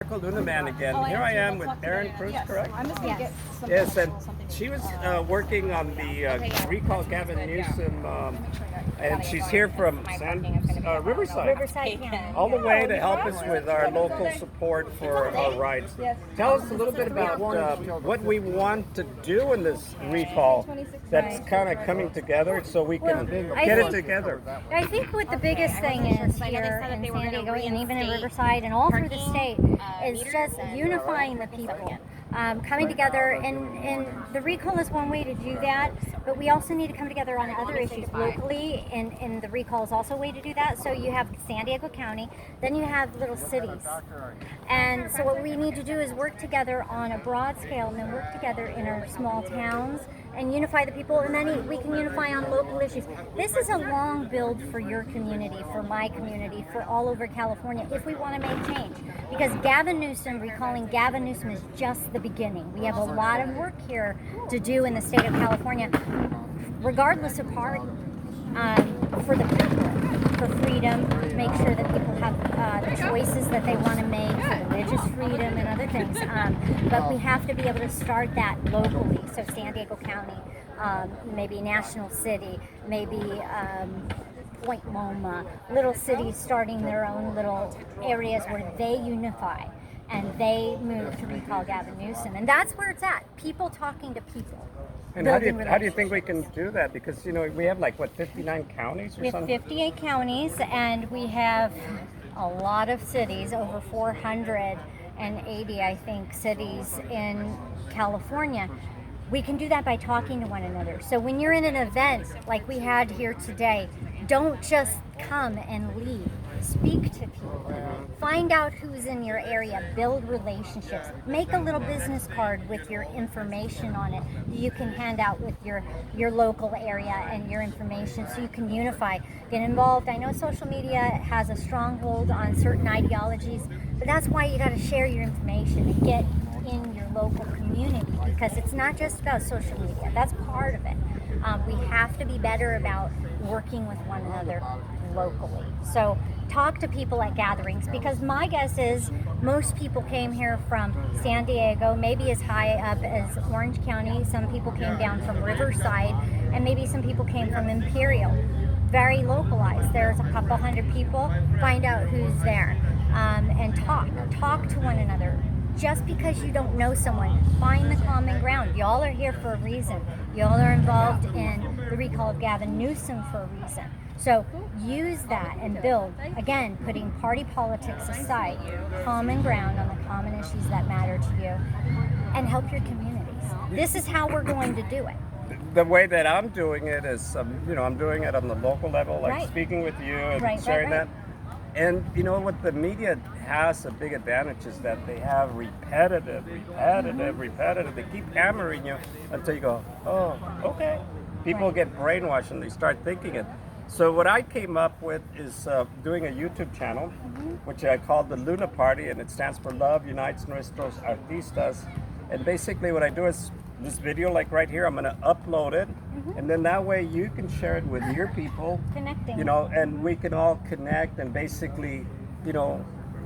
LunaMan again. Here I am with Erin Cruz, correct? I'm just going to get some. Yes, and she was working on the Recall Gavin Newsom, and she's here from Riverside, all the way to help us with our local support for our rights. Tell us a little bit about what we want to do in this recall that's kind of coming together so we can get it together. I think what the biggest thing is here in San Diego and even in Riverside and all through the state is just unifying the people. Coming together, and the recall is one way to do that, but we also need to come together on other issues locally, and the recall is also a way to do that. So you have San Diego County, then you have little cities, and so what we need to do is work together on a broad scale, and then work together in our small towns and unify the people, and then we can unify on local issues. This is a long build for your community, for my community, for all over California, if we want to make change. Because Gavin Newsom, recalling Gavin Newsom, is just the beginning. We have a lot of work here to do in the state of California, regardless of party, for the people, for freedom, to make sure that people have the choices that they want to make, for religious freedom and other things. But we have to be able to start that locally. So San Diego County, maybe National City, maybe Point Loma, little cities starting their own little areas where they unify and they move to recall Gavin Newsom. And that's where it's at, people talking to people. And how do you think we can do that? Because, you know, we have like, what, 59 counties or something? We have 58 counties, and we have a lot of cities, over 480, I think, cities in California. We can do that by talking to one another. So when you're in an event like we had here today, don't just come and leave. Speak to people. Find out who's in your area. Build relationships. Make a little business card with your information on it. You can hand out with your local area and your information so you can unify. Get involved. I know social media has a stronghold on certain ideologies, but that's why you got to share your information and get in your local community, because it's not just about social media. That's part of it. We have to be better about working with one another locally. So talk to people at gatherings, because my guess is most people came here from San Diego, maybe as high up as Orange County. Some people came down from Riverside, and maybe some people came from Imperial. Very localized. There's a couple hundred people. Find out who's there, and talk to one another. Just because you don't know someone, find the common ground. Y'all are here for a reason. Y'all are involved in the recall of Gavin Newsom for a reason. So use that and build, again, putting party politics aside, common ground on the common issues that matter to you, and help your communities. This is how we're going to do it. The way that I'm doing it is, I'm doing it on the local level, like speaking with you and sharing that. And you know what, the media has a big advantage is that they have repetitive. They keep hammering you until you go, oh, okay. People get brainwashed and they start thinking it. So what I came up with is doing a YouTube channel, which I called the Luna Party, and it stands for Love Unites Nuestros Artistas. And basically what I do is this video, like right here, I'm going to upload it, and then that way you can share it with your people, connecting, and we can all connect and basically,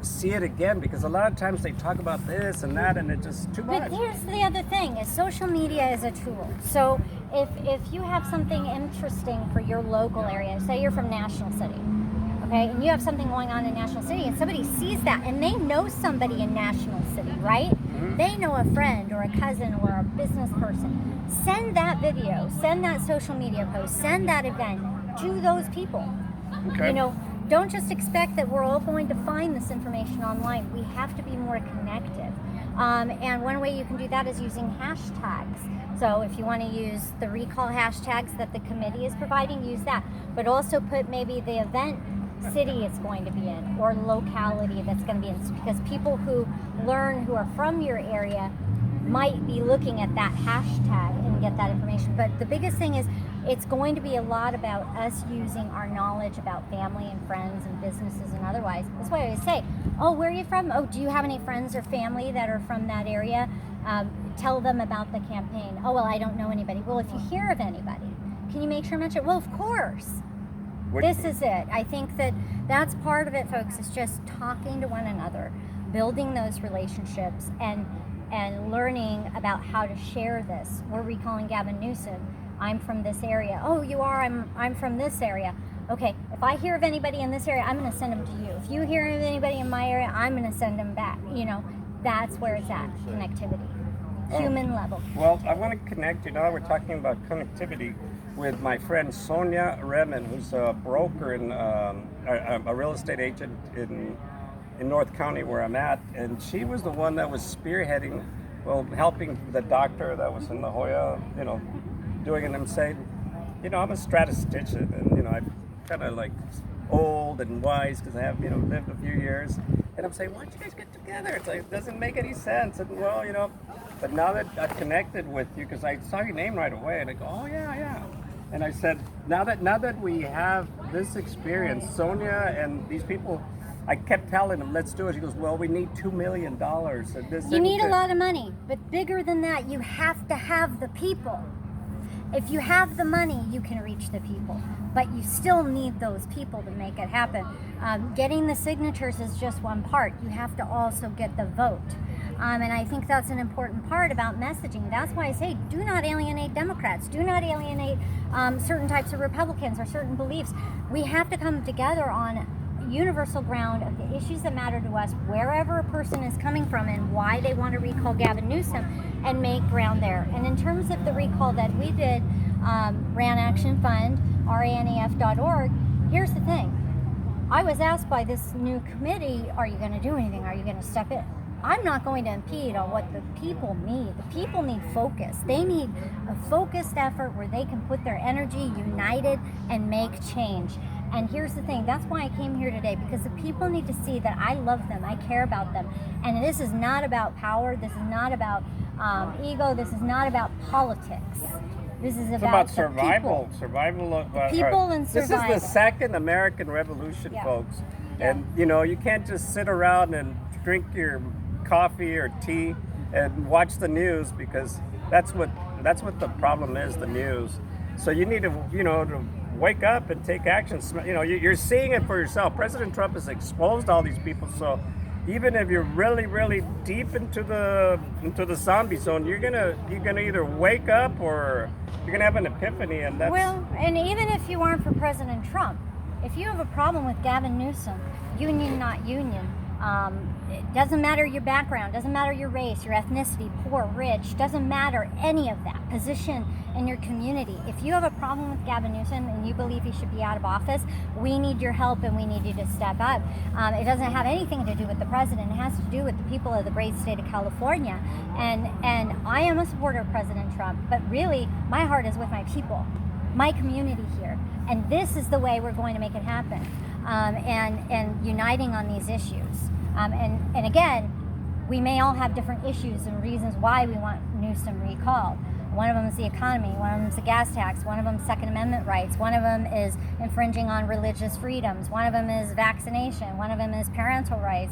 see it again, because a lot of times they talk about this and that, and it's just too much. But here's the other thing: is social media is a tool. So if you have something interesting for your local area, say you're from National City, okay, and you have something going on in National City, and somebody sees that, and they know somebody in National City, right? They know a friend or a cousin or a business person. Send that video, send that social media post, send that event to those people. Okay. Don't just expect that we're all going to find this information online. We have to be more connected. And one way you can do that is using hashtags. So if you want to use the recall hashtags that the committee is providing, use that. But also put maybe the event city it's going to be in, or locality that's going to be in, because people who learn who are from your area might be looking at that hashtag and get that information. But the biggest thing is it's going to be a lot about us using our knowledge about family and friends and businesses and otherwise. That's why I always say, oh, where are you from? Oh, do you have any friends or family that are from that area? Tell them about the campaign. Oh, well, I don't know anybody. Well, if you hear of anybody, can you make sure to mention it? Well, of course. This is it. I think that's part of it, folks, is just talking to one another, building those relationships and learning about how to share this. We're recalling Gavin Newsom. I'm from this area. Oh, you are? I'm from this area. Okay, if I hear of anybody in this area, I'm going to send them to you. If you hear of anybody in my area, I'm going to send them back. You know, that's where it's at, connectivity, human level. Well, I want to connect you now. We're talking about connectivity with my friend Sonia Remen, who's a broker and a real estate agent in North County where I'm at, and she was the one that was spearheading, helping the doctor that was in La Jolla, doing it and saying, I'm a statistician, and I'm kind of like old and wise because I have lived a few years, and I'm saying, why don't you guys get together? It's like, it doesn't make any sense, and but now that I connected with you, because I saw your name right away, and I go, oh yeah. And I said, now that we have this experience, Sonia and these people, I kept telling him, let's do it. He goes, well, we need $2 million. You need a lot of money, but bigger than that, you have to have the people. If you have the money, you can reach the people, but you still need those people to make it happen. Getting the signatures is just one part. You have to also get the vote. And I think that's an important part about messaging. That's why I say, do not alienate Democrats. Do not alienate certain types of Republicans or certain beliefs. We have to come together on universal ground of the issues that matter to us, wherever a person is coming from and why they want to recall Gavin Newsom, and make ground there. And in terms of the recall that we did, RAN Action Fund, ranef.org, here's the thing. I was asked by this new committee, are you going to do anything? Are you going to step in? I'm not going to impede on what the people need. The people need focus. They need a focused effort where they can put their energy united and make change. And here's the thing, that's why I came here today, because the people need to see that I love them, I care about them. And this is not about power, this is not about ego, this is not about politics. This is about survival. People. Survival of People and survival. This is the second American Revolution, folks. Yeah. And you can't just sit around and drink your coffee or tea and watch the news, because that's what the problem is, the news. So you need to to wake up and take action. You're seeing it for yourself. President Trump has exposed all these people. So even if you're really, really deep into the zombie zone, you're gonna either wake up or you're gonna have an epiphany. And that's and even if you aren't for President Trump, if you have a problem with Gavin Newsom, union not union, it doesn't matter your background, doesn't matter your race, your ethnicity, poor, rich, doesn't matter any of that, position in your community. If you have a problem with Gavin Newsom and you believe he should be out of office, we need your help and we need you to step up. It doesn't have anything to do with the president. It has to do with the people of the great state of California. And I am a supporter of President Trump, but really my heart is with my people, my community here. And this is the way we're going to make it happen. And uniting on these issues. And again, we may all have different issues and reasons why we want Newsom recalled. One of them is the economy, one of them is the gas tax, one of them is Second Amendment rights, one of them is infringing on religious freedoms, one of them is vaccination, one of them is parental rights.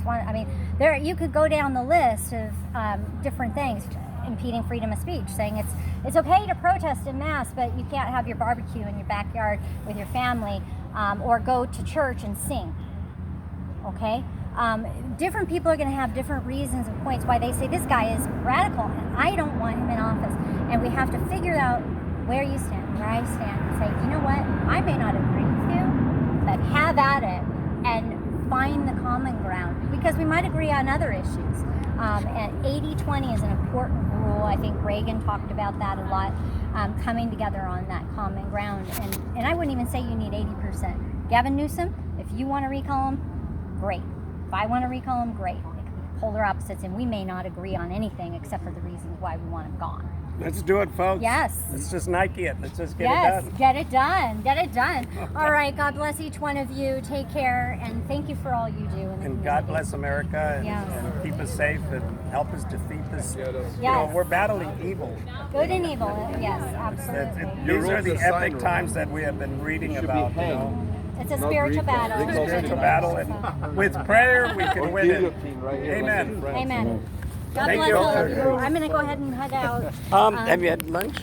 You could go down the list of different things, impeding freedom of speech, saying it's okay to protest en masse, but you can't have your barbecue in your backyard with your family, or go to church and sing. Okay? Different people are going to have different reasons and points why they say this guy is radical and I don't want him in office. And we have to figure out where you stand, where I stand, and say, you know what, I may not agree with you, but have at it and find the common ground, because we might agree on other issues. And 80-20 is an important rule. I think Reagan talked about that a lot, coming together on that common ground. And I wouldn't even say you need 80%. Gavin Newsom, if you want to recall him, great. If I want to recall him, great. It could be polar opposites, and we may not agree on anything except for the reasons why we want him gone. Let's do it, folks. Yes. Let's just Nike it. Let's just get it done. Yes, get it done. Get it done. All right. God bless each one of you. Take care, and thank you for all you do. And God bless America, and keep us safe and help us defeat this. Yes. We're battling evil. Good and evil. Yes, absolutely. These are the epic times that we have been reading about. It's a spiritual battle. It's a spiritual battle, and with prayer we can win it. Amen. Amen. God Thank bless you. all of you. I'm going to go ahead and head out. Have you had lunch?